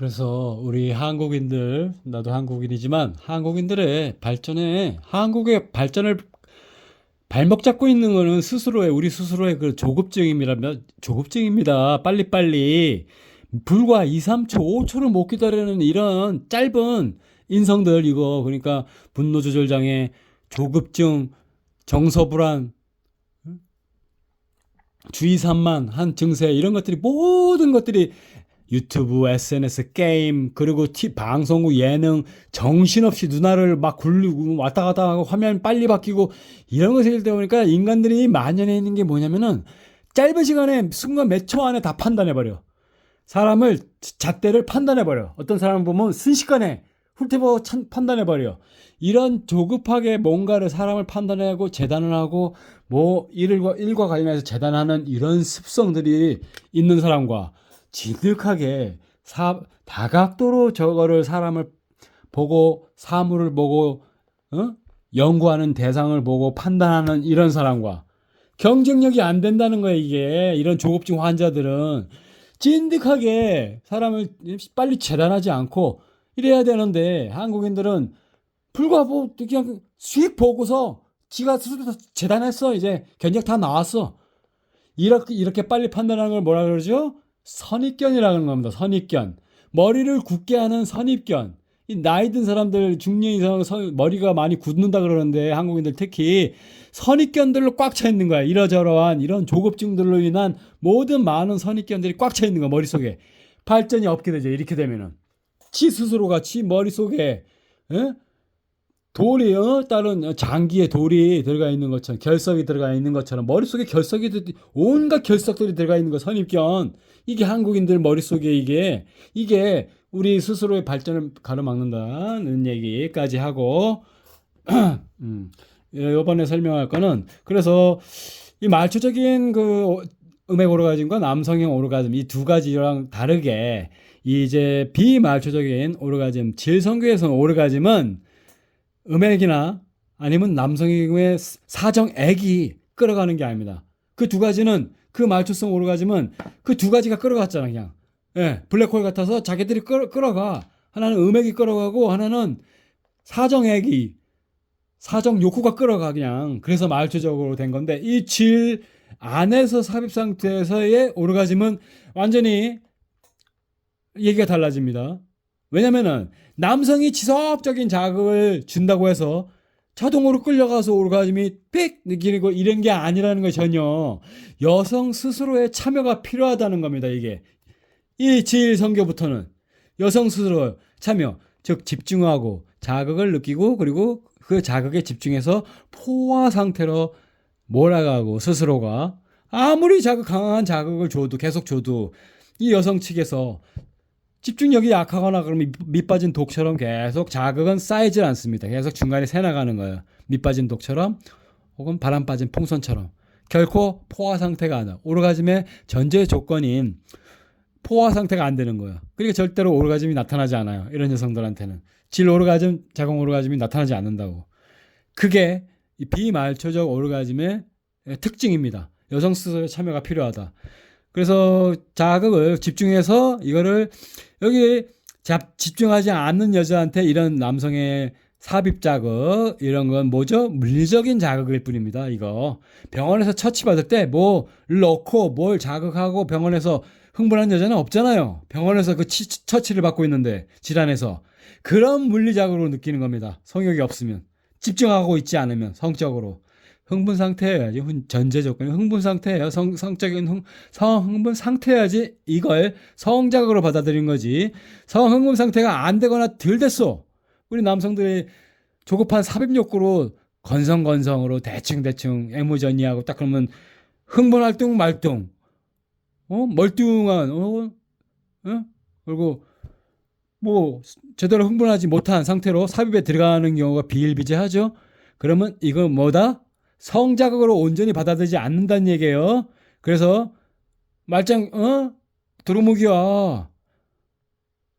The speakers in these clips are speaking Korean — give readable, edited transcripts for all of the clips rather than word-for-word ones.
그래서 우리 한국인들, 나도 한국인이지만 한국인들의 발전에, 한국의 발전을 발목 잡고 있는 거는 스스로의, 우리 스스로의 그 조급증이라면, 조급증입니다. 빨리빨리. 불과 2, 3초, 5초를 못 기다리는 이런 짧은 인성들, 이거. 그러니까 분노 조절 장애, 조급증, 정서불안, 주의산만, 한 증세, 이런 것들이, 모든 것들이 유튜브, SNS, 게임, 그리고 방송국, 예능, 정신없이 누나를 막 굴리고 왔다 갔다 하고 화면 빨리 바뀌고 이런 것을 일다 보니까 인간들이 만연해 있는 게 뭐냐면은 짧은 시간에 순간 몇 초 안에 다 판단해버려. 사람을, 잣대를 판단해버려. 어떤 사람을 보면 순식간에 훑어보고 판단해버려. 이런 조급하게 뭔가를 사람을 판단하고 재단을 하고 뭐 일과 관련해서 재단하는 이런 습성들이 있는 사람과 지득하게 다각도로 저거를 사람을 보고 사물을 보고 연구하는 대상을 보고 판단하는 이런 사람과 경쟁력이 안 된다는 거예요. 이게 이런 조급증 환자들은 찐득하게 사람을 빨리 재단하지 않고 이래야 되는데 한국인들은 불과 뭐 그냥 수익 보고서 지가 스스로 재단했어. 이제 견적 다 나왔어. 이렇게 빨리 판단하는 걸 뭐라 그러죠? 선입견이라는 겁니다. 선입견. 머리를 굳게 하는 선입견. 이 나이 든 사람들, 중년 이상 머리가 많이 굳는다 그러는데 한국인들 특히 선입견들로 꽉 차 있는 거야. 이러저러한 이런 조급증들로 인한 모든 많은 선입견들이 꽉 차 있는 거야. 머릿속에. 발전이 없게 되죠. 이렇게 되면은. 지 스스로가 지 머릿속에 돌이 다른 장기에 돌이 들어가 있는 것처럼 결석이 들어가 있는 것처럼 머릿속에 온갖 결석들이 들어가 있는 거 선입견. 이게 한국인들 머릿속에 이게 우리 스스로의 발전을 가로막는다는 얘기까지 하고 이번에 설명할 거는 그래서 이 말초적인 그 음액 오르가즘과 남성형 오르가즘 이 두 가지랑 다르게 이제 비말초적인 오르가즘 질성교에서는 오르가즘은 음액이나 아니면 남성의 사정액이 끌어가는 게 아닙니다. 그 두 가지는 그 말초성 오르가즘은 그 두 가지가 끌어갔잖아 그냥. 예, 블랙홀 같아서 자기들이 끌어가. 하나는 음액이 끌어가고 하나는 사정액이 사정 욕구가 끌어가 그냥. 그래서 말초적으로 된 건데 이 질 안에서 삽입 상태에서의 오르가즘은 완전히 얘기가 달라집니다. 왜냐면은 남성이 지속적인 자극을 준다고 해서 자동으로 끌려가서 오르가즘이 삑 느끼고 이런 게 아니라는 거 전혀. 여성 스스로의 참여가 필요하다는 겁니다. 이게 이 질 성교부터는 여성 스스로 참여, 즉 집중하고 자극을 느끼고 그리고 그 자극에 집중해서 포화 상태로 몰아가고 스스로가 아무리 강한 자극을 줘도 계속 줘도 이 여성 측에서 집중력이 약하거나 그러면 밑 빠진 독처럼 계속 자극은 쌓이질 않습니다. 계속 중간에 새 나가는 거예요. 밑 빠진 독처럼 혹은 바람 빠진 풍선처럼 결코 포화 상태가 안 나. 오르가즘의 전제 조건인 포화 상태가 안 되는 거예요. 그러니까 절대로 오르가즘이 나타나지 않아요. 이런 여성들한테는 질 오르가즘, 자궁 오르가즘이 나타나지 않는다고. 그게 비말초적 오르가즘의 특징입니다. 여성 스스로의 참여가 필요하다. 그래서 자극을 집중해서 이거를 여기 집중하지 않는 여자한테 이런 남성의 삽입 자극 이런 건 뭐죠? 물리적인 자극일 뿐입니다. 이거 병원에서 처치받을 때 뭐 넣고 뭘 자극하고 병원에서 흥분한 여자는 없잖아요. 병원에서 그 처치를 받고 있는데 질환에서 그런 물리 자극으로 느끼는 겁니다. 성욕이 없으면 집중하고 있지 않으면 성적으로 흥분 상태여야지. 전제 조건이 흥분 상태예요. 성적인 성흥분 상태여야지 이걸 성자극으로 받아들인 거지. 성흥분 상태가 안 되거나 덜 됐어. 우리 남성들이 조급한 삽입 욕구로 건성건성으로 대충 애무전이하고 딱 그러면 흥분할 뚱 말뚱 멀뚱한 그리고 뭐 제대로 흥분하지 못한 상태로 삽입에 들어가는 경우가 비일비재하죠. 그러면 이건 뭐다? 성자극으로 온전히 받아들이지 않는다는 얘기예요. 그래서 말짱 두루묵이야.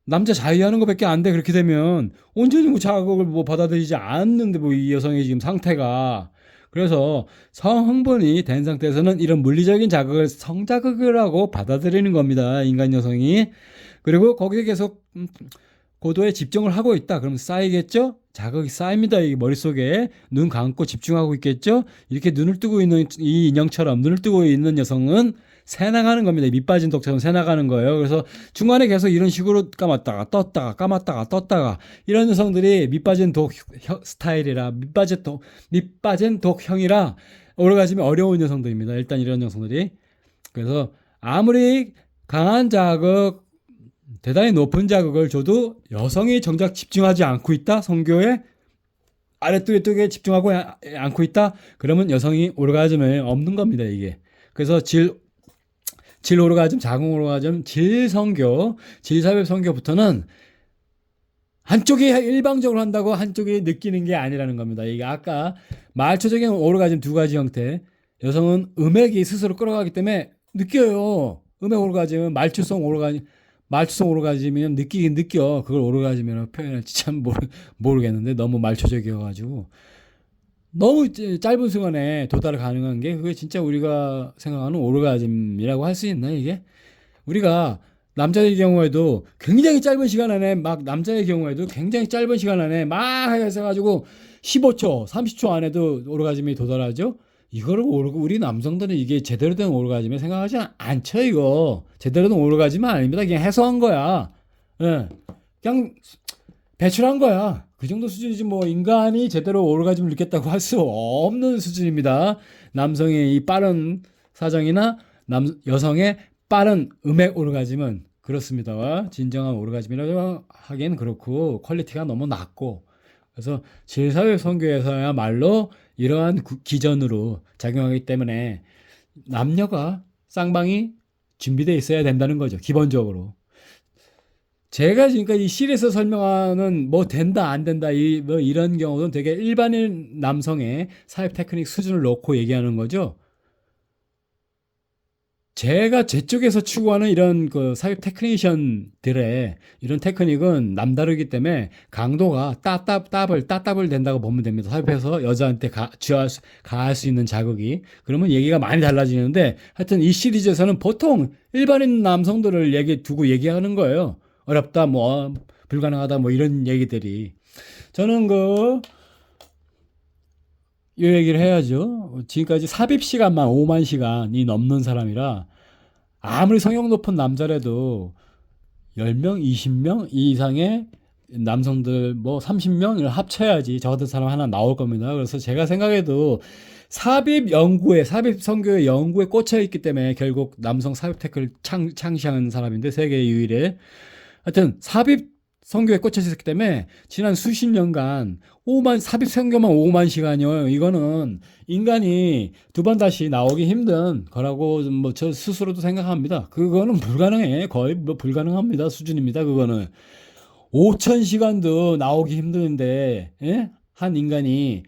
남자 자위하는 것밖에 안 돼. 그렇게 되면 온전히 뭐 자극을 뭐 받아들이지 않는데 뭐 이 여성의 지금 상태가. 그래서 성흥분이 된 상태에서는 이런 물리적인 자극을 성자극이라고 받아들이는 겁니다. 인간 여성이. 그리고 거기에 계속 고도에 집중을 하고 있다. 그럼 쌓이겠죠? 자극이 쌓입니다. 이 머릿속에 눈 감고 집중하고 있겠죠? 이렇게 눈을 뜨고 있는 이 인형처럼 눈을 뜨고 있는 여성은 새 나가는 겁니다. 밑 빠진 독처럼 새 나가는 거예요. 그래서 중간에 계속 이런 식으로 감았다가 떴다가 감았다가 떴다가 이런 여성들이 밑 빠진 독 스타일이라 밑 빠진 독형이라 오르가즘이 어려운 여성들입니다. 일단 이런 여성들이. 그래서 아무리 강한 자극, 대단히 높은 자극을 줘도 여성이 정작 집중하지 않고 있다. 성교에 아랫쪽에 집중하고 않고 있다. 그러면 여성이 오르가즘에 없는 겁니다. 이게. 그래서 질 오르가즘, 자궁 오르가즘, 질성교, 질삽입 성교부터는 한쪽이 일방적으로 한다고 한쪽이 느끼는 게 아니라는 겁니다. 이게 아까 말초적인 오르가즘 두 가지 형태. 여성은 음액이 스스로 끌어가기 때문에 느껴요. 음액 오르가즘은 말초성 오르가즘이면 느끼긴 느껴. 그걸 오르가즘이라고 표현할지 참 모르겠는데 너무 말초적이어가지고 너무 짧은 시간에 도달을 가능한 게 그게 진짜 우리가 생각하는 오르가즘이라고 할 수 있나 이게? 우리가 남자의 경우에도 굉장히 짧은 시간 안에 막 남자의 경우에도 굉장히 짧은 시간 안에 막 해서 15초, 30초 안에도 오르가즘이 도달하죠. 이거를 우리 남성들은 이게 제대로 된 오르가즘에 생각하지 않죠. 이거 제대로 된 오르가즘은 아닙니다. 그냥 해소한 거야. 예. 그냥 배출한 거야. 그 정도 수준이지 뭐 인간이 제대로 오르가즘을 느꼈다고 할 수 없는 수준입니다. 남성의 이 빠른 사정이나 여성의 빠른 음액 오르가즘은 그렇습니다. 진정한 오르가즘이라고 하기엔 그렇고 퀄리티가 너무 낮고 그래서 질사회 선교에서야말로 이러한 기전으로 작용하기 때문에 남녀가 쌍방이 준비되어 있어야 된다는 거죠. 기본적으로. 제가 지금까지 이 실에서 설명하는 뭐 된다 안 된다 뭐 이런 경우는 되게 일반인 남성의 사회 테크닉 수준을 놓고 얘기하는 거죠. 제가 제 쪽에서 추구하는 이런 그 사육 테크니션들의 이런 테크닉은 남다르기 때문에 강도가 따답을 된다고 보면 됩니다. 사육에서 여자한테 가할 수 있는 자극이. 그러면 얘기가 많이 달라지는데 하여튼 이 시리즈에서는 보통 일반인 남성들을 두고 얘기하는 거예요. 어렵다, 뭐, 불가능하다, 뭐 이런 얘기들이. 저는 이 얘기를 해야죠. 지금까지 삽입 시간만 5만 시간이 넘는 사람이라 아무리 성형 높은 남자라도 10명, 20명 이상의 남성들 뭐 30명을 합쳐야지 저 같은 사람 하나 나올 겁니다. 그래서 제가 생각해도 삽입 선교의 연구에 꽂혀 있기 때문에 결국 남성 삽입 테크를 창시한 사람인데 세계 유일의 하여튼 삽입 선교에 꽂혀 있었기 때문에 지난 수십 년간 삽입 선교만 5만 시간이요. 이거는 인간이 두 번 다시 나오기 힘든 거라고 뭐 저 스스로도 생각합니다. 그거는 불가능해. 거의 뭐 불가능합니다. 수준입니다. 그거는 5천 시간도 나오기 힘드는데 예? 한 인간이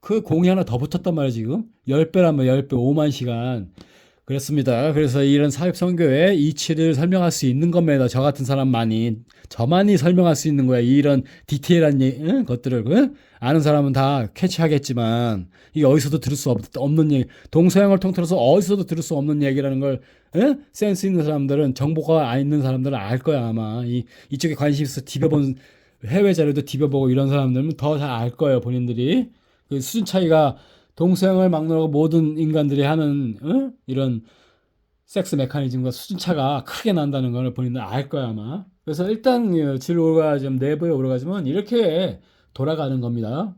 그 공이 하나 더 붙었단 말이에요, 지금. 10배라면 10배, 5만 시간. 그렇습니다. 그래서 이런 사회 선교의 이치를 설명할 수 있는 겁니다. 저 같은 저만이 설명할 수 있는 거야. 이런 디테일한 것들을 아는 사람은 다 캐치하겠지만 이게 어디서도 들을 수 없는 얘기, 동서양을 통틀어서 어디서도 들을 수 없는 얘기라는 걸 센스 있는 사람들은 정보가 안 있는 사람들은 알 거야 아마. 이쪽에 관심 있어 뒤벼본 해외 자료도 뒤벼보고 이런 사람들은 더 잘 알 거예요 본인들이. 그 수준 차이가 동서양을 막론하고 모든 인간들이 하는 이런 섹스 메커니즘과 수준 차가 크게 난다는 걸 본인들 알 거야 아마. 그래서 일단 질 오르가즘 내부의 오르가즘은 이렇게 돌아가는 겁니다.